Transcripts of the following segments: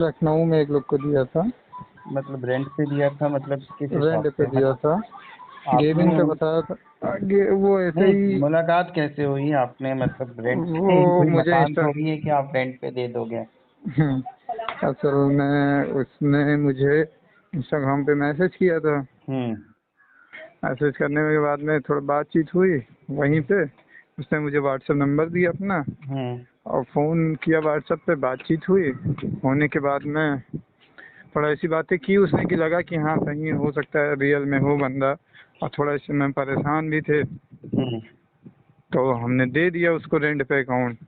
लखनऊ में एक लोग को दिया था। मतलब रेंट पे दिया था, मतलब किस हिसाब रेंट पे से? दिया था, गेमिंग आपने का बताया था। आगे वो ऐसे नहीं, ही। मुलाकात कैसे हुई आपने? मतलब रेंट वो पे कोई मुझे मकान थोड़ी है कि आप रेंट पे दे दोगे। असल में उसने मुझे इंस्टाग्राम पे मैसेज किया था। हम्म। मैसेज करने के बाद में थोड़ा बातचीत हुई वहीं पे। उसने मुझे व्हाट्सएप नंबर दिया अपना हम्म। और फ़ोन किया, व्हाट्सएप पे बातचीत हुई। होने के बाद में थोड़ा ऐसी बातें की उसने कि लगा कि हाँ सही हो सकता है रियल में हो बंदा, और थोड़ा इस समय परेशान भी थे हम्म। तो हमने दे दिया उसको रेंट पे अकाउंट।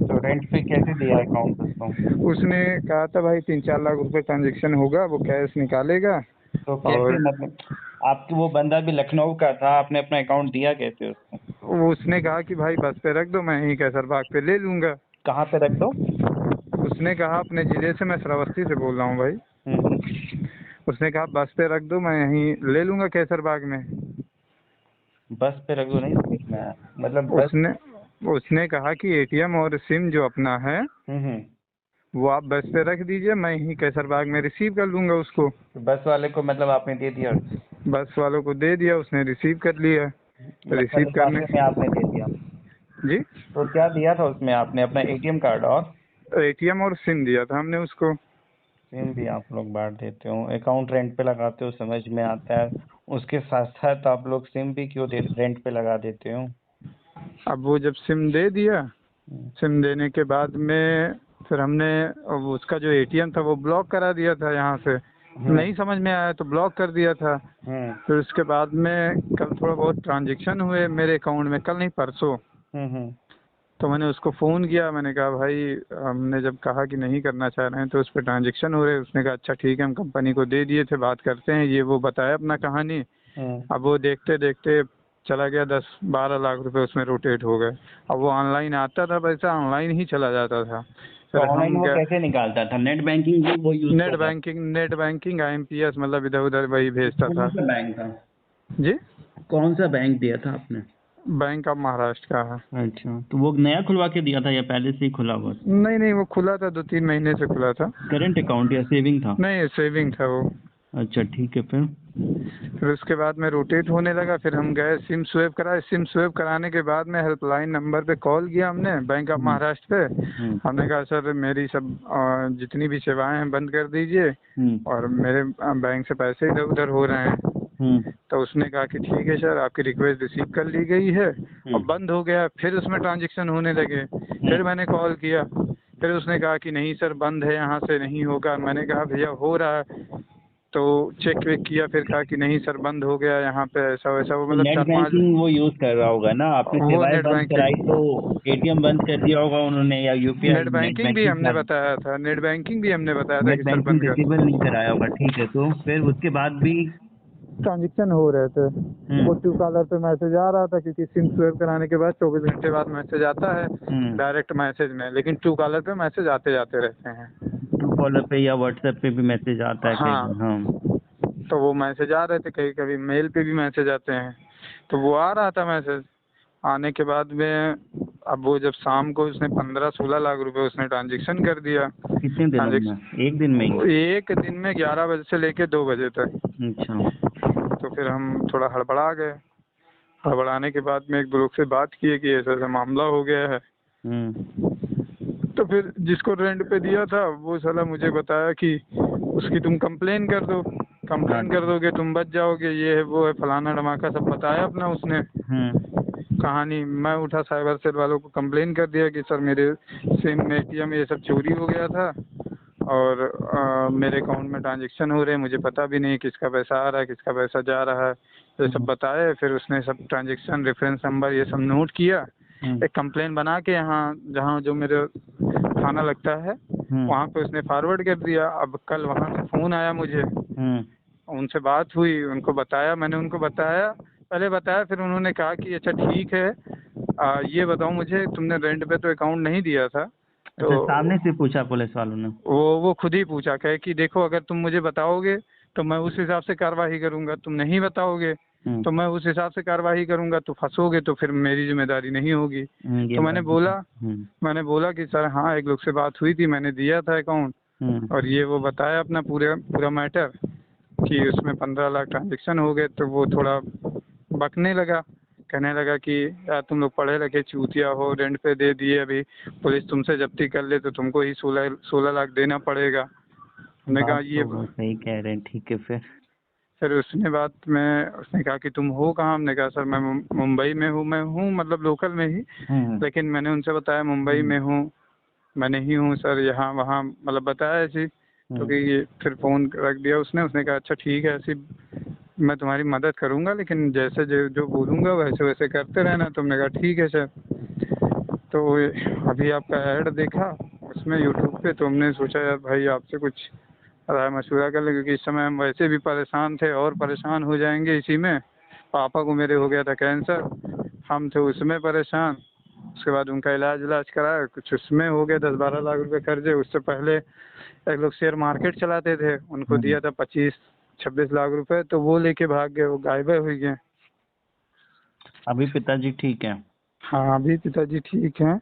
तो रेंट पे कैसे दिया अकाउंट उसको? उसने कहा था भाई 3-4 लाख रुपए ट्रांजेक्शन होगा, वो कैश निकालेगा। तो कैसे, और मतलब आपकी वो बंदा भी लखनऊ का था, आपने अपना अकाउंट दिया कैसे उसको? उसने कहा कि भाई बस पे रख दो, मैं यहीं कैसरबाग पे ले लूँगा। कहाँ पे रख दो? उसने कहा अपने ज़िले से, मैं श्रावस्ती से बोल रहा हूँ भाई। हम्म। उसने कहा बस पे रख दो, मैं यहीं ले लूँगा कैसरबाग में। बस पे रख दो नहीं समझ में आया, मतलब बस। उसने उसने कहा कि एटीएम और सिम जो अपना है हम्म। वो आप बस पे रख दीजिए, मैं यहीं कैसरबाग में रिसीव कर लूँगा उसको। तो बस वाले को मतलब आपने दे दिया? बस वालों को दे दिया, उसने रिसीव कर लिया। लखनऊ रिसीव करने। लिफाफे में आपने दे दिया? जी। तो क्या दिया था उसमें आपने? अपना एटीएम कार्ड और एटीएम और सिम दिया था हमने उसको। सिम भी आप लोग बांट देते हो, अकाउंट रेंट पे लगाते हो, समझ में आता है। उसके साथ साथ आप लोग सिम भी क्यों रेंट पे लगा देते हो? अब वो जब सिम दे दिया, हम्म। सिम देने के बाद में फिर हमने अब उसका जो एटीएम था वो ब्लॉक करा दिया था यहाँ से। नहीं समझ में आया तो ब्लॉक कर दिया था। हम्म। फिर उसके बाद में कल थोड़ा बहुत ट्रांजेक्शन हुए मेरे अकाउंट में, कल नहीं परसों। हम्म। तो मैंने उसको फ़ोन किया, मैंने कहा भाई हमने जब कहा कि नहीं करना चाह रहे हैं तो उस पर ट्रांजेक्शन हो रहे हैं। उसने कहा अच्छा ठीक है, हम कंपनी को दे दिए थे, बात करते हैं, ये वो बताया अपना कहानी। हम्म। अब वो देखते देखते चला गया, 10-12 लाख रुपए उसमें रोटेट हो गए। अब वो ऑनलाइन आता था, पैसा ऑनलाइन ही चला जाता था। तो फिर ऑनलाइन हम वो गए। कैसे निकालता था? नेट बैंकिंग भी वो यूज कर रहा था? नेट बैंकिंग आईएमपीएस मतलब इधर उधर वही भेजता कौन था। सा बैंक था? जी। कौन सा बैंक दिया था आपने? बैंक ऑफ महाराष्ट्र का है। अच्छा, तो वो नया खुलवा के दिया था या पहले से ही खुला हुआ था? नहीं नहीं, वो खुला था, 2-3 महीने से खुला था। करंट अकाउंट या सेविंग था? नहीं, सेविंग था वो। अच्छा ठीक है, फिर? फिर उसके बाद में रोटेट होने लगा, फिर हम गए सिम स्वेप कराए। सिम स्वेप कराने के बाद में हेल्पलाइन नंबर पे कॉल किया हमने, बैंक ऑफ हम्म। महाराष्ट्र पे। हम्म। हमने कहा सर मेरी सब जितनी भी सेवाएं हैं बंद कर दीजिए, हम्म। और मेरे बैंक से पैसे इधर उधर हो रहे हैं। हम्म। तो उसने कहा कि ठीक है सर, आपकी रिक्वेस्ट रिसीव कर ली गई है, और हम्म। बंद हो गया। फिर उसमें ट्रांजेक्शन होने लगे। फिर मैंने कॉल किया, फिर उसने कहा कि नहीं सर बंद है, यहाँ से नहीं होगा। मैंने कहा भैया हो रहा है। तो चेक वेक किया, फिर कहा कि नहीं सर बंद हो गया यहाँ पे, ऐसा वैसा। वो तो मतलब नेट 4-5। बैंकिंग वो यूज कर रहा होगा ना? आपने वो सेवाएं नेट बंद कराई तो बैंकिंग। एटीएम बंद कर दिया होगा उन्होंने, या यूपीआई नेट नेट बैंकिंग भी बैंकिंग हमने था? बताया था, नेट बैंकिंग भी हमने बताया था नेट कि सर बैंकिंग बंद कर। डिसेबल नहीं कराया होगा, ठीक है। तो फिर उसके बाद भी? ट्रांजेक्शन हो रहे थे। वो हम्म। ट्रू कॉलर पे मैसेज आ रहा था, क्योंकि सिम स्वेप कराने के बाद 24 घंटे बाद मैसेज आता है हम्म। डायरेक्ट मैसेज में, लेकिन ट्रू कॉलर पे मैसेज आते जाते रहते हैं। ट्रू कॉलर पे या व्हाट्सएप पे भी मैसेज आता है कई हाँ। बार, हाँ। तो वो मैसेज आ रहे थे, कभी कभी मेल पे भी मैसेज आते हैं। तो वो आ रहा था मैसेज। आने के बाद में अब वो जब शाम को उसने 15-16 लाख रुपए उसने ट्रांजेक्शन कर दिया। कितने दिनों में? एक दिन में ही? एक दिन में 11 बजे से लेके 2 बजे तक। अच्छा। तो फिर हम थोड़ा हड़बड़ा गए। हड़बड़ाने के बाद में एक दो लोग से बात किए कि ऐसा ऐसा मामला हो गया है। हम्म। तो फिर जिसको रेंट पे दिया था वो साला मुझे बताया कि उसकी तुम कंप्लेन कर दो, कंप्लेन कर अच्छा। दोगे तुम बच जाओगे, ये है वो है फलाना धमाका सब बताया अपना उसने हम्म। कहानी। मैं उठा साइबर सेल वालों को कंप्लेन कर दिया कि सर मेरे सिम एटीएम ये सब चोरी हो गया था, और मेरे अकाउंट में ट्रांजेक्शन हो रहे हैं, मुझे पता भी नहीं किसका पैसा आ रहा है किसका पैसा जा रहा है, ये सब बताए। फिर उसने सब ट्रांजेक्शन रेफरेंस नंबर ये सब नोट किया, हम्म। एक कंप्लेन बना के यहाँ जहाँ जो मेरे थाना लगता है हम्म। वहाँ पे उसने फॉरवर्ड कर दिया। अब कल वहाँ से फ़ोन आया मुझे, हम्म। उनसे बात हुई, उनको बताया, मैंने उनको बताया, पहले बताया, फिर उन्होंने कहा कि अच्छा ठीक है, ये बताओ मुझे तुमने रेंट पे तो अकाउंट नहीं दिया था। अच्छा, तो सामने से पूछा पुलिस वालों ने? वो खुद ही पूछा, कहे कि देखो अगर तुम मुझे बताओगे तो मैं उस हिसाब से कार्रवाई करूंगा, तुम नहीं बताओगे हम्म। तो मैं उस हिसाब से कार्रवाई करूंगा, तो फंसोगे तो फिर मेरी जिम्मेदारी नहीं होगी। ये तो बात भी है। हम्म। मैंने बोला कि सर हाँ एक लोग से बात हुई थी, मैंने दिया था अकाउंट, और ये वो बताया अपना पूरा मैटर कि उसमें 15 लाख ट्रांजेक्शन हो गए। तो वो थोड़ा बकने लगा, कहने लगा कि यार तुम लोग पढ़े लिखे चूतिया हो, रेंट पे दे दिए, अभी पुलिस तुमसे जब्ती कर ले तो तुमको ही 16 लाख देना पड़ेगा। हमने कहा बात ये तो वो सही कह रहे हैं। ठीक है फिर उसने कहा कि तुम हो कहाँ। हमने कहा सर मैं मुंबई में हूँ। मैं हूँ मतलब लोकल में ही, लेकिन मैंने उनसे बताया मुंबई में हूँ, मैं नहीं हूँ सर यहाँ वहाँ, मतलब बताया ऐसी। तो कि ये फिर फ़ोन रख दिया उसने कहा अच्छा ठीक है, ऐसी मैं तुम्हारी मदद करूँगा, लेकिन जैसे जो जो बोलूँगा वैसे वैसे करते रहना। तुमने कहा ठीक है सर। तो अभी आपका ऐड देखा उसमें यूट्यूब पे, तो हमने सोचा यार भाई आपसे कुछ राय मशवरा कर ले, क्योंकि इस समय हम वैसे भी परेशान थे और परेशान हो जाएंगे इसी में। पापा को मेरे हो गया था कैंसर, हम थे उसमें परेशान। उसके बाद उनका इलाज इलाज कराया, कुछ उसमें हो गया 10-12 लाख रुपए कर्जे। उससे पहले एक लोग शेयर मार्केट चलाते थे, उनको दिया था 25-26 लाख रुपए, तो वो लेके भाग गए, वो गायब हो गए। अभी पिताजी ठीक है? हाँ अभी पिताजी ठीक हैं,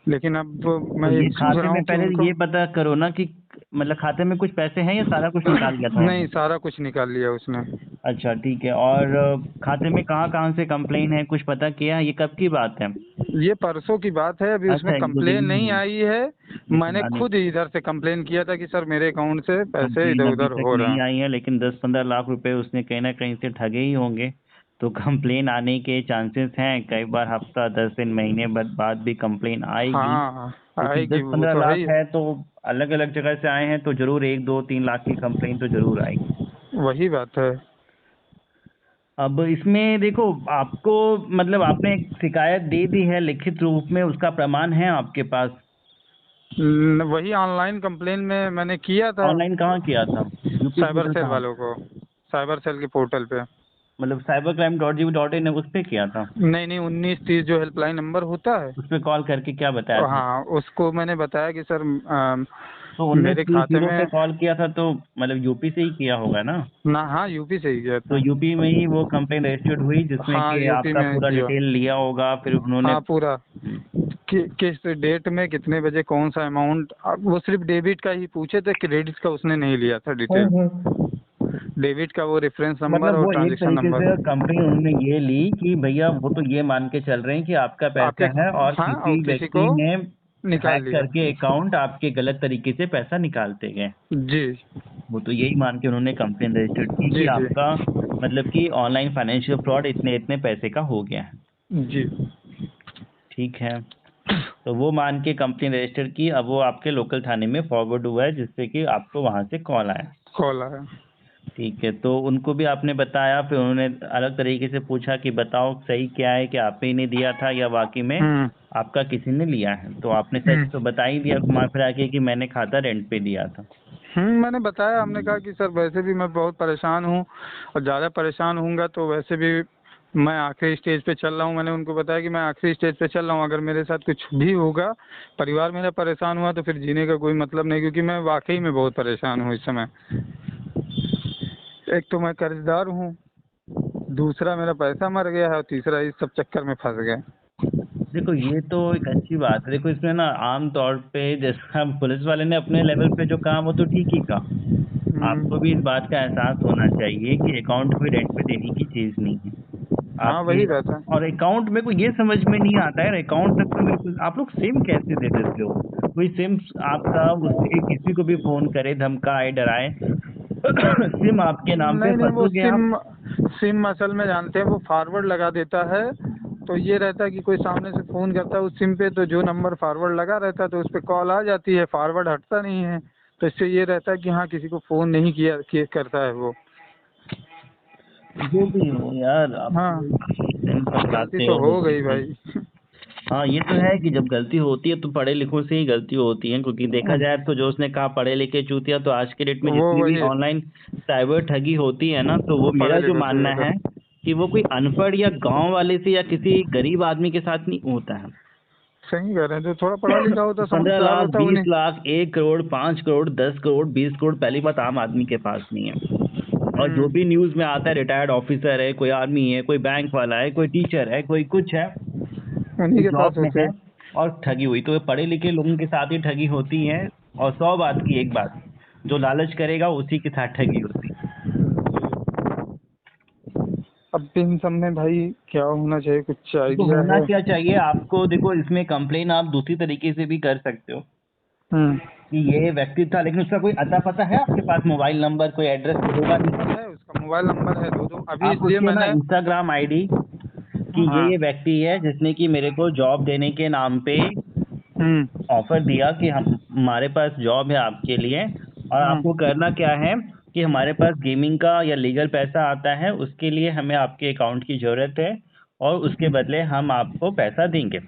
लेकिन अब मैं तो ये यही सोच खाते रहा में हूँ कि पहले उनको। ये पता करो ना कि मतलब खाते में कुछ पैसे हैं या सारा कुछ निकाल लिया था नहीं उन्होंने? सारा कुछ निकाल लिया उसने। अच्छा ठीक है। और खाते में कहाँ कहाँ से कंप्लेन है, कुछ पता किया? ये कब की बात है? ये परसों की बात है, अभी उसमें अच्छा, एक दो दिन कंप्लेन ही नहीं हुई। आई है। लेकिन मैंने खुद इधर से कंप्लेन किया था कि सर मेरे अकाउंट से पैसे कंप्लेन इधर अभी उधर तक हो रहे नहीं हैं। आई है, लेकिन 10-15 लाख रुपए उसने कहीं ना कहीं से ठगे ही होंगे। तो कंप्लेन आने के चांसेस हैं, कई बार हफ्ता 10 दिन महीने बाद भी कंप्लेन आएगी। हाँ क्योंकि आएगी, दस वो पंद्रह तो है लाख ही। है तो अलग अलग जगह से आए हैं तो जरूर 1 2 3 लाख की कंप्लेन तो जरूर आएगी। वही बात है। अब इसमें देखो, आपको मतलब आपने एक शिकायत दे दी है लिखित रूप में, उसका प्रमाण है आपके पास? वही ऑनलाइन कंप्लेन में मैंने किया था। ऑनलाइन कहाँ किया था? यूपी साइबर पोर्टल सेल कहाँ? वालों को, साइबर सेल के पोर्टल पे। मतलब cybercrime.gov.in उस पे किया था? नहीं नहीं, 1930 जो हेल्पलाइन नंबर होता है। उस पे कॉल करके क्या बताया था? हाँ उसको मैंने बताया कि सर तो उन्नीस मेरे तीस खाते जीरो पे में कॉल किया था तो मतलब यूपी से ही किया होगा ना? ना, हाँ यूपी से ही गया तो था। यूपी में ही वो कंप्लेन रजिस्टर्ड हुई जिसमें हाँ कि यूपी आपका में पूरा किया। डिटेल लिया होगा, फिर उन्होंने हाँ पूरा किस डेट में कितने बजे कौन सा अमाउंट, वो सिर्फ डेबिट का ही पूछे थे, क्रेडिट का उसने नहीं लिया था डिटेल। डेबिट का वो रेफरेंस नंबर मतलब और वो एक ट्रांजैक्शन तरीके नंबर। से कंपनी उन्होंने ये ली कि भैया वो तो ये मान के चल रहे हैं कि आपका आपके, पैसा है और हाँ और किसी किसी को व्यक्ति ने निकाल हैक लिया। करके अकाउंट आपके गलत तरीके से पैसा निकालते गए। जी वो तो यही मान के उन्होंने कंप्लेन रजिस्टर्ड की कि जी जी आपका मतलब कि ऑनलाइन फाइनेंशियल फ्रॉड इतने इतने पैसे का हो गया है। जी। ठीक है। तो वो मान के कंप्लेन रजिस्टर की, अब वो आपके लोकल थाने में फॉरवर्ड हुआ है जिससे कि आपको वहां से कॉल आया। कॉल आया। ठीक है। तो उनको भी आपने बताया, फिर उन्होंने अलग तरीके से पूछा कि बताओ सही क्या है, कि आपने ने दिया था या वाकई में हम्म आपका किसी ने लिया है? तो आपने सच हम्म तो बता ही दिया घुमा फिरा के कि मैंने खाता रेंट पे दिया था। मैंने बताया, हमने कहा कि सर वैसे भी मैं बहुत परेशान हूँ, और ज़्यादा परेशान होऊंगा तो वैसे भी मैं आखिरी स्टेज पे चल रहा हूँ। मैंने उनको बताया कि मैं आखिरी स्टेज पे चल रहा हूँ, अगर मेरे साथ कुछ भी होगा, परिवार मेरा परेशान हुआ, तो फिर जीने का कोई मतलब नहीं, क्योंकि मैं वाकई में बहुत परेशान हूँ इस समय। एक तो मैं कर्जदार हूँ, दूसरा मेरा पैसा मर गया है, और तीसरा इस सब चक्कर में फंस गए। देखो ये तो एक अच्छी बात है। देखो इसमें ना आम तौर पे जैसा पुलिस वाले ने अपने लेवल पे जो कहा वो तो ठीक ही कहा। आपको भी इस बात का एहसास होना चाहिए कि अकाउंट कोई रेंट पे देने की चीज नहीं है हाँ आपके। वही बात है। और अकाउंट मेरे को ये समझ में नहीं आता है, अकाउंट तक तो मेरे को आप लोग सिम कैसे दे देते हो? कोई सिम आपका उससे किसी को भी फोन करे, धमकाए, डराए सिम आपके नाम पे नहीं नहीं, वो फंसोगे आप। सिम सिम असल में जानते हैं वो फॉरवर्ड लगा देता है। तो ये रहता है कि कोई सामने से फ़ोन करता है उस सिम पे, तो जो नंबर फॉरवर्ड लगा रहता है तो उस पर कॉल आ जाती है, फॉरवर्ड हटता नहीं है। तो इससे ये रहता है कि हाँ किसी को फ़ोन नहीं किया करता है वो। जो भी हो यार, आप हाँ सिम गलती फंसाते तो हो हो गई किसी। भाई। हाँ ये तो है कि जब गलती होती है तो पढ़े लिखों से ही गलती होती है, क्योंकि देखा जाए तो जो उसने कहा पढ़े लिखे चूतिया, तो आज के डेट में वो जितनी भी वही ऑनलाइन साइबर ठगी होती है ना, तो वो पढ़े मेरा जो लिखे से मानना होता है है। कि वो कोई अनपढ़ या गांव वाले से या किसी गरीब आदमी के साथ नहीं होता है। सही कह रहे हैं, जो थोड़ा पढ़ा लिखा होता, 15 लाख, समझदार होता, 20 लाख, 1 करोड़, 5 करोड़, 10 करोड़, 20 करोड़ पहली बात आम आदमी के पास नहीं है। और जो भी न्यूज में आता है, रिटायर्ड ऑफिसर है, कोई आर्मी है, कोई बैंक वाला है, कोई टीचर है, कोई कुछ है, उन्हीं कोई के पास जॉब में होते है, हैं। और ठगी हुई। तो ये पढ़े लिखे लोगों के साथ ही ठगी होती है। और 100 बात की एक बात, जो लालच करेगा उसी के साथ ठगी होती है। अब इन सब में भाई क्या होना चाहिए, कुछ तो आइडिया होना है? क्या चाहिए आपको, देखो इसमें कंप्लेन आप दूसरी तरीके से भी कर सकते हो हम्म। कि ये व्यक्ति था, लेकिन उसका कोई अता पता है आपके पास, मोबाइल नंबर, कोई एड्रेस तो होगा नहीं। है, उसका मोबाइल नंबर है दो दो, अभी आप इसलिए उसके ना मैंने। इंस्टाग्राम आईडी कि हाँ। ये व्यक्ति है जिसने कि मेरे को जॉब देने के नाम पे हम्म। ऑफर दिया कि हम हमारे पास जॉब है आपके लिए, और आपको हम्म। करना क्या है कि हमारे पास गेमिंग का या लीगल पैसा आता है, उसके लिए हमें आपके अकाउंट की ज़रूरत है और उसके बदले हम आपको पैसा देंगे।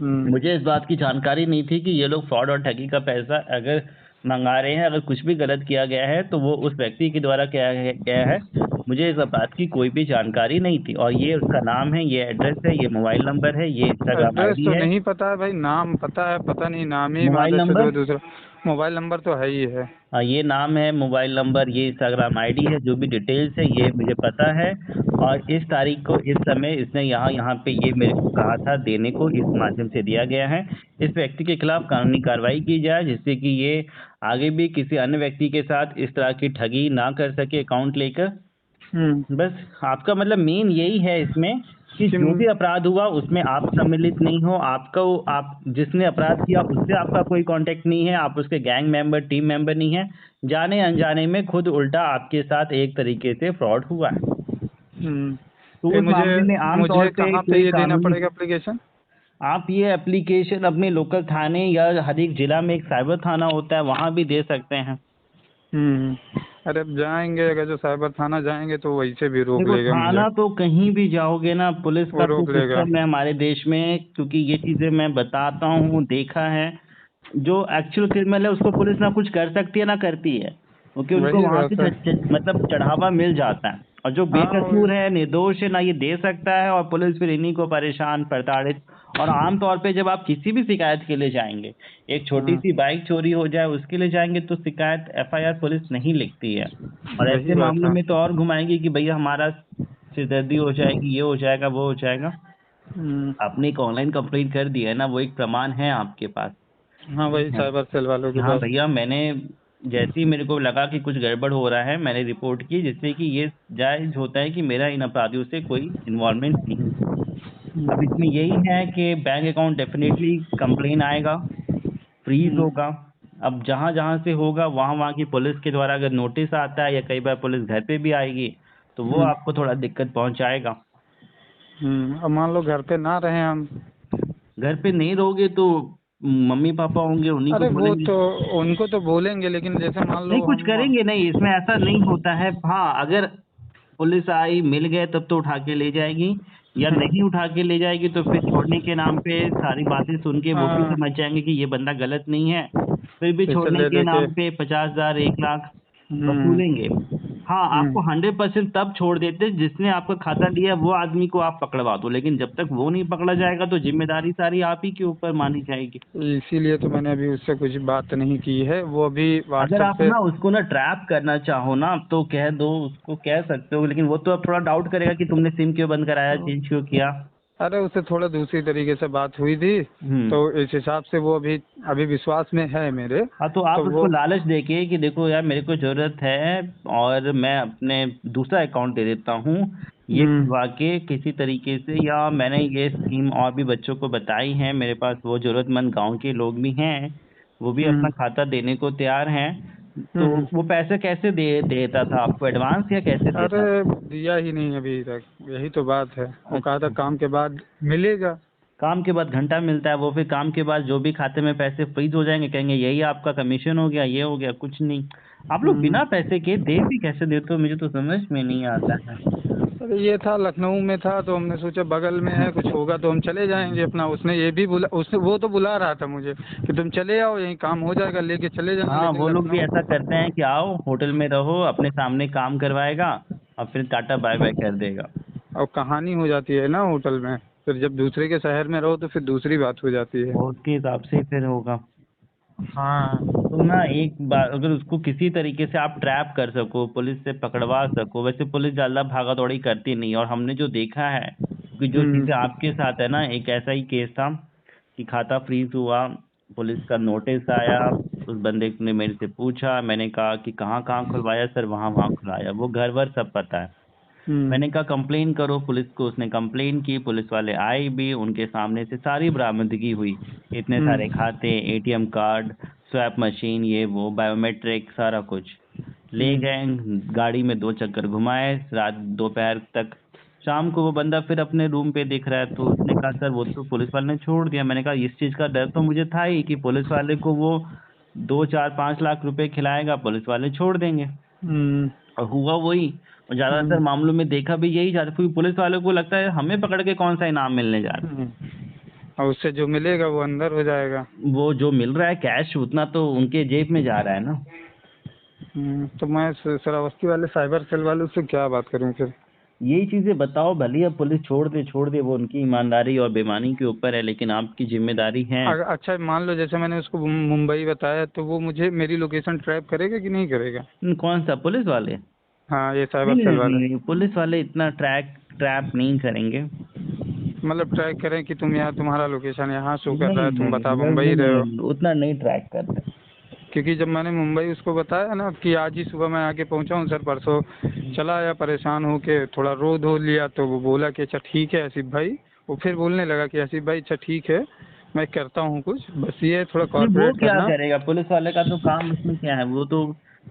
हम्म। मुझे इस बात की जानकारी नहीं थी कि ये लोग फ्रॉड और ठगी का पैसा अगर मंगा रहे हैं, अगर कुछ भी गलत किया गया है तो वो उस व्यक्ति के द्वारा किया गया है। मुझे इस बात की कोई भी जानकारी नहीं थी, और ये उसका नाम है, ये एड्रेस है, ये मोबाइल नंबर है, ये इंस्टाग्राम एड्रेस आईडी तो है। नहीं पता है भाई, नाम पता है, पता नहीं नाम ही मोबाइल आदत से नंबर, दो दूसरा। मोबाइल नंबर तो है ही है। हाँ ये नाम है, मोबाइल नंबर, ये इंस्टाग्राम आईडी है, जो भी डिटेल्स है ये मुझे पता है। और इस तारीख को इस समय इसने यहाँ यहाँ पे ये मेरे को कहा था देने को, इस माध्यम से दिया गया है। इस व्यक्ति के खिलाफ कानूनी कार्रवाई की जाए, जिससे कि ये आगे भी किसी अन्य व्यक्ति के साथ इस तरह की ठगी ना कर सके अकाउंट लेकर। हम्म। बस आपका मतलब मेन यही है इसमें कि कि जो भी अपराध हुआ उसमें आप सम्मिलित नहीं हो, आपका आप जिसने अपराध किया उससे आपका कोई कांटेक्ट नहीं है, आप उसके गैंग मेंबर, टीम मेंबर नहीं है, जाने अनजाने में खुद उल्टा आपके साथ एक तरीके से फ्रॉड हुआ है। हम्म। तो फिर उस मुझे मामले में आम तौर मुझे पे कहाँ पे कोई ये देना कानूनी, पड़ेगा एप्लीकेशन? आप ये एप्लीकेशन अपने लोकल थाने या हर एक जिला में एक साइबर थाना होता है वहाँ भी दे सकते हैं। अरे अब जाएंगे, अगर जो साइबर थाना जाएंगे तो वहीं से भी रोक देखो लेगा मुझे। थाना तो कहीं भी जाओगे ना, पुलिस वो का तो रोक लेगा। सिस्टम है हमारे देश में, क्योंकि ये चीजें मैं बताता हूँ, देखा है। जो एक्चुअल क्रिमिनल है उसको पुलिस ना कुछ कर सकती है ना करती है, क्योंकि उनको वही वहां से बात है। मतलब चढ़ावा मिल जाता है। और जो हाँ बेकसूर है, निर्दोष है, ना ये दे सकता है, और पुलिस फिर इन्हीं को परेशान, प्रताड़ित। और आमतौर पे जब आप किसी भी शिकायत के लिए जाएंगे, एक छोटी हाँ, सी बाइक चोरी हो जाए उसके लिए जाएंगे, तो शिकायत एफआईआर पुलिस नहीं लिखती है। और वही ऐसे बात मामलों है। में तो और घुमाएंगे कि भैया हमारा सिरदर्दी हो जाएगी, ये हो जाएगा, वो हो जाएगा। हम्म। आपने एक ऑनलाइन कंप्लेंट कर दी है ना, वो एक प्रमाण है आपके पास। हाँ, वही हाँ साइबर सेल वालों कि के हाँ पास। भैया, मैंने जैसे ही मेरे को लगा कि कुछ गड़बड़ हो रहा है, मैंने रिपोर्ट की, जिससे कि ये जायज होता है कि मेरा इन अपराधियों से कोई इन्वॉल्वमेंट नहीं है। अब हम्म। इसमें यही है कि बैंक अकाउंट डेफिनेटली कंप्लेन आएगा, फ्रीज हम्म। होगा। अब जहाँ जहाँ से होगा वहाँ वहाँ की पुलिस के द्वारा अगर नोटिस आता है, या कई बार पुलिस घर पे भी आएगी, तो वो हम्म। आपको थोड़ा दिक्कत पहुँचाएगा। अब मान लो घर पे ना रहे हम। घर पे नहीं रहोगे तो मम्मी पापा होंगे, उन्हीं को अरे वो बोलेंगे। तो उनको तो बोलेंगे, लेकिन जैसे मान नहीं लो कुछ हम। करेंगे नहीं, इसमें ऐसा नहीं होता है। हाँ अगर पुलिस आई, मिल गए, तब तो उठा के ले जाएगी, या नहीं उठा के ले जाएगी तो फिर छोड़ने के नाम पे सारी बातें सुन के वो भी हाँ, समझ जाएंगे कि ये बंदा गलत नहीं है, फिर भी पैसे छोड़ने ले के लेके। नाम पे 50,000, 1 लाख हम्म। वसूलेंगे। हाँ आपको हम्म। 100% तब छोड़ देते जिसने आपका खाता लिया वो आदमी को आप पकड़वा दो, लेकिन जब तक वो नहीं पकड़ा जाएगा तो जिम्मेदारी सारी आप ही के ऊपर मानी जाएगी। इसीलिए तो मैंने अभी उससे कुछ बात नहीं की है, वो अभी अगर व्हाट्सएप आप पे। ना उसको ना ट्रैप करना चाहो ना तो कह दो, उसको कह सकते हो, लेकिन वो तो अब थोड़ा डाउट करेगा कि तुमने सिम क्यों बंद कराया, चेंज क्यों किया। अरे उससे थोड़ा दूसरी तरीके से बात हुई थी, हम्म। तो इस हिसाब से वो अभी अभी विश्वास में है मेरे। हाँ तो आप तो उसको वो। लालच देके कि देखो यार मेरे को ज़रूरत है, और मैं अपने दूसरा अकाउंट दे देता हूँ, ये हम्म। खुलवा के किसी तरीके से, या मैंने ये स्कीम और भी बच्चों को बताई है, मेरे पास वो ज़रूरतमंद गांव के लोग भी हैं, वो भी अपना हम्म। खाता देने को तैयार हैं। तो हम्म। वो पैसे कैसे देता था आपको, एडवांस या कैसे अरे देता था? दिया ही नहीं अभी तक, यही तो बात है, वो कहा था अच्छा, काम के बाद मिलेगा। काम के बाद घंटा मिलता है, वो फिर काम के बाद जो भी खाते में पैसे फ्रीज हो जाएंगे, कहेंगे यही आपका कमीशन हो गया, ये हो गया, कुछ नहीं। आप लोग हम्म। बिना पैसे के दे भी कैसे देते हो, मुझे तो समझ में नहीं आता है। अरे ये था लखनऊ में था, तो हमने सोचा बगल में है, कुछ होगा तो हम चले जाएंगे अपना। उसने ये भी बुला, उसने वो तो बुला रहा था मुझे कि तुम चले आओ, यहीं काम हो जाएगा, लेके चले जाना, हाँ लेकिन वो लोग भी लखनऊ। ऐसा करते हैं कि आओ होटल में रहो, अपने सामने काम करवाएगा, और फिर टाटा बाय बाय कर देगा। और कहानी हो जाती है ना होटल में, फिर जब दूसरे के शहर में रहो तो फिर दूसरी बात हो जाती है। वो उसके हिसाब से फिर होगा। हाँ। तुम ना एक बार अगर उसको किसी तरीके से आप ट्रैप कर सको, पुलिस से पकड़वा सको, वैसे पुलिस ज़्यादा भागा दौड़ी करती नहीं, और हमने जो देखा है, क्योंकि जो हम्म। चीज़ें आपके साथ है ना, एक ऐसा ही केस था कि खाता फ्रीज हुआ, पुलिस का नोटिस आया, उस बंदे ने मेरे से पूछा, मैंने कहा कि कहाँ खुलवाया सर, वहाँ खुलवाया, वो घर वर सब पता है। मैंने कहा कंप्लेन करो पुलिस को, उसने कंप्लेन की, पुलिस वाले आए भी, उनके सामने से सारी बरामदगी हुई, इतने सारे खाते, एटीएम कार्ड, स्वैप मशीन, ये वो बायोमेट्रिक सारा कुछ ले गए, गाड़ी में 2 चक्कर घुमाए, रात दोपहर तक। शाम को वो बंदा फिर अपने रूम पे दिख रहा है, तो उसने कहा सर वो तो पुलिस वाले ने छोड़ दिया। मैंने कहा इस चीज़ का डर तो मुझे था ही कि पुलिस वाले को वो 2 4 5 लाख रुपए खिलाएगा, पुलिस वाले छोड़ देंगे, और हुआ वही। और ज़्यादातर मामलों में देखा भी यही जाता है, क्योंकि पुलिस वालों को लगता है हमें पकड़ के कौन सा इनाम मिलने जा रहा है, और उससे जो मिलेगा वो अंदर हो जाएगा। वो जो मिल रहा है कैश उतना तो उनके जेब में जा रहा है ना। तो मैं श्रावस्ती वाले साइबर सेल वालों से क्या बात करूं फिर? यही चीज़ें बताओ, भले अब पुलिस छोड़ दे, वो उनकी ईमानदारी और बेईमानी के ऊपर है, लेकिन आपकी जिम्मेदारी है। अच्छा मान लो जैसे मैंने उसको मुंबई बताया, तो वो मुझे मेरी लोकेशन ट्रैप करेगा कि नहीं करेगा? कौन सा, पुलिस वाले? हाँ, ये साइबर सेल वाले। नहीं, पुलिस वाले इतना ट्रैप नहीं करेंगे। मतलब ट्रैक करें कि तुम यहाँ, तुम्हारा लोकेशन यहाँ शो कर रहा है, तुम बता नहीं, मुंबई रहे हो? उतना नहीं ट्रैक करते। क्योंकि जब मैंने मुंबई उसको बताया ना कि आज ही सुबह मैं आके पहुंचा हूँ सर, परसों चला आया परेशान होके, थोड़ा रो धो लिया, तो वो बोला कि अच्छा ठीक है आसिफ भाई। वो फिर बोलने लगा कि आसिफ भाई अच्छा ठीक है, मैं करता हूँ कुछ, बस ये है थोड़ा वो कॉर्पोरेट क्या करना। करेगा, पुलिस वाले का तो काम इसमें क्या है, वो तो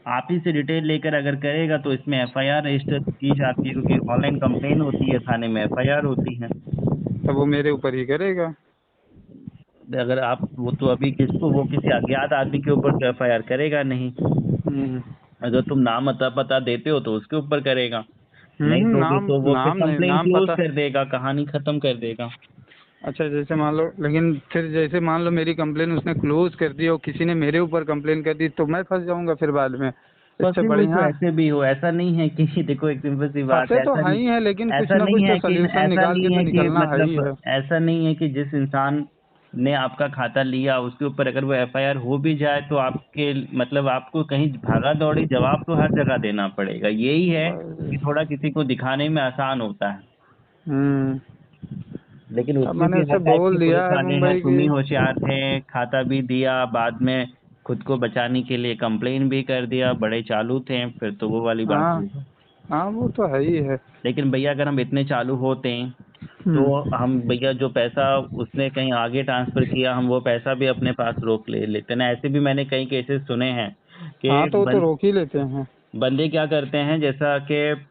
आप ही से डिटेल लेकर अगर करेगा तो इसमें एफआईआर रजिस्टर की जाती है, क्योंकि ऑनलाइन कंप्लेन होती है, थाने में एफआईआर होती है। तब वो मेरे ऊपर ही करेगा। अगर आप वो तो अभी किसको, वो किसी अज्ञात आदमी के ऊपर तो एफआईआर करेगा नहीं। अगर तुम नाम अता पता देते हो तो उसके ऊपर करेगा, नहीं दोगे नाम तो वो फिर नाम नहीं, कंप्लेन नाम क्लोज पता। कर देगा, कहानी खत्म कर देगा। अच्छा जैसे मान लो, लेकिन फिर जैसे मान लो मेरी कंप्लेन उसने क्लोज कर दी और किसी ने मेरे ऊपर कंप्लेन कर दी, तो मैं फंस जाऊंगा फिर बाद में। इससे फंसे हुए तो बढ़िया। ऐसे भी हो, ऐसा नहीं है कि देखो एक सिंपल सी बात फंसे है, तो है ही है, लेकिन कुछ ऐसा ना नहीं कुछ तो है कि सोल्यूशन ऐसा निकाल के नहीं तो है कि निकलना है ही मतलब है। ऐसा नहीं है कि जिस इंसान ने आपका खाता लिया उसके ऊपर अगर वो एफआईआर हो भी जाए तो आपके मतलब आपको कहीं भागा दौड़ी जवाब तो हर जगह देना पड़ेगा। यही है कि थोड़ा किसी को दिखाने में आसान होता है, हम्म लेकिन अब उसमें मैंने भी हर उसे टाइप के बोल पुलिस दिया है वाले हैं। मुंबई तुम की। ही होशियार थे, खाता भी दिया, बाद में खुद को बचाने के लिए कंप्लेन भी कर दिया, बड़े चालू थे, फिर तो वो वाली बात हाँ हुई। हाँ, वो तो है ही है। लेकिन भैया अगर हम इतने चालू होते तो हम भैया जो पैसा उसने कहीं आगे ट्रांसफर किया, हम वो पैसा भी अपने पास रोक लेते ना। ऐसे भी मैंने कई केसेस सुने हैं कि हाँ, तो वो तो रोक ही लेते हैं। बंदे क्या करते हैं, जैसा कि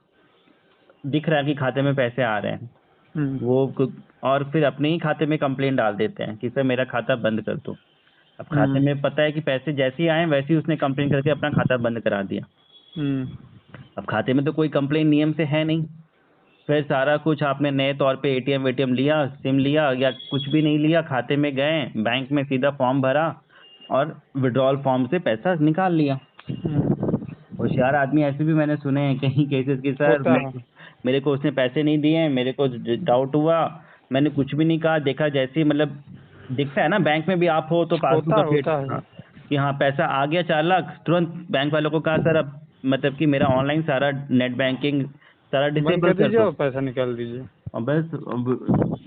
दिख रहा है कि खाते में पैसे आ रहे हैं, और फिर अपने ही खाते में कंप्लेंट डाल देते हैं कि सर मेरा खाता बंद कर दो। अब खाते में पता है कि पैसे जैसे ही आए वैसे ही उसने कंप्लेन करके अपना खाता बंद करा दिया। अब खाते में तो कोई कंप्लेन नियम से है नहीं, फिर सारा कुछ आपने नए तौर पे एटीएम वेटीएम लिया, सिम लिया या कुछ भी नहीं लिया, खाते में गए, बैंक में सीधा फॉर्म भरा और विड्रॉल फॉर्म से पैसा निकाल लिया। होशियार आदमी ऐसे भी मैंने सुने हैं कहीं केसेस कि सर होता है। मेरे को उसने पैसे नहीं दिए, मेरे को डाउट हुआ, मैंने कुछ भी नहीं कहा, देखा जैसे ही मतलब दिखता है ना, बैंक में भी आप हो तो पासबुक अपडेट होता है। कि हाँ पैसा आ गया 4 लाख, तुरंत बैंक वालों को कहा सर अब मतलब कि मेरा ऑनलाइन सारा नेट बैंकिंग सारा बंद डिसेबल कर कर दीजिए दो। और पैसा निकाल दीजिए। और बस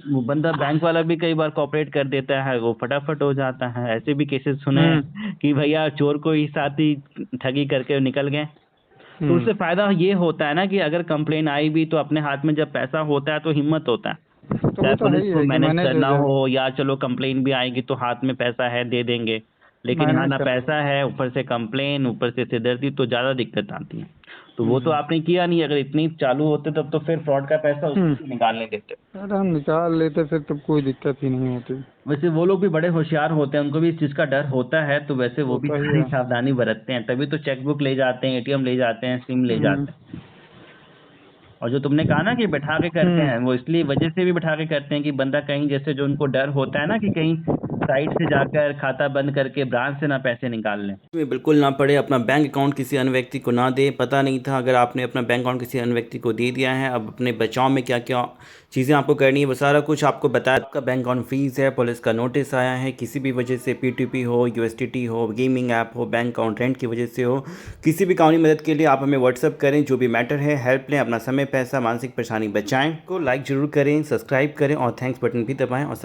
वो बंदा बैंक वाला भी कई बार कोऑपरेट कर देता है, वो फटाफट हो जाता है। ऐसे भी केसेस सुने हैं कि भैया चोर को ही साथ ही ठगी करके निकल गए। तो उससे फायदा ये होता है ना कि अगर कंप्लेन आई भी तो अपने हाथ में जब पैसा होता है तो हिम्मत होता है, तो चाहे वो तो है पुलिस ही को है कि मैनेज मैनेज हो करना जाए। हो या चलो कंप्लेन भी आएगी तो हाथ में पैसा है दे देंगे, लेकिन यहाँ मैनेज ना कर लो। पैसा है, ऊपर से कंप्लेन, ऊपर से सिरदर्दी, तो ज़्यादा दिक्कत आती है। तो वो तो आपने किया नहीं, अगर इतनी चालू होते तब तो फिर फ्रॉड का पैसा उसको निकालने देते। अरे हम निकाल लेते फिर तो कोई दिक्कत ही नहीं होती। वैसे वो लोग भी बड़े होशियार होते हैं, उनको भी इस चीज़ का डर होता है, तो वैसे वो भी होता ही सारी है। सावधानी बरतते हैं, तभी तो चेकबुक ले जाते हैं, एटीएम ले जाते हैं, सिम ले जाते हैं। और जो तुमने कहा ना कि बैठा के करते हैं, वो इसलिए वजह से भी बैठा के करते हैं कि बंदा कहीं, जैसे जो उनको डर होता है ना कि कहीं साइट से जाकर खाता बंद करके ब्रांच से ना पैसे निकाल लें, में बिल्कुल ना पड़े, अपना बैंक अकाउंट किसी अन्य व्यक्ति को ना दे। पता नहीं था, अगर आपने अपना बैंक अकाउंट किसी अन्य व्यक्ति को दे दिया है, अब अपने बचाव में क्या क्या चीज़ें आपको करनी है वो सारा कुछ आपको बताया। आपका बैंक अकाउंट फ्रीज है, पुलिस का नोटिस आया है, किसी भी वजह से P2P हो, USDT हो, गेमिंग ऐप हो, बैंक अकाउंट रेंट की वजह से हो, किसी भी कानूनी मदद के लिए आप हमें व्हाट्सअप करें। जो भी मैटर है हेल्प लें, अपना समय पैसा मानसिक परेशानी बचाएं। को लाइक जरूर करें, सब्सक्राइब करें और थैंक्स बटन भी दबाएं और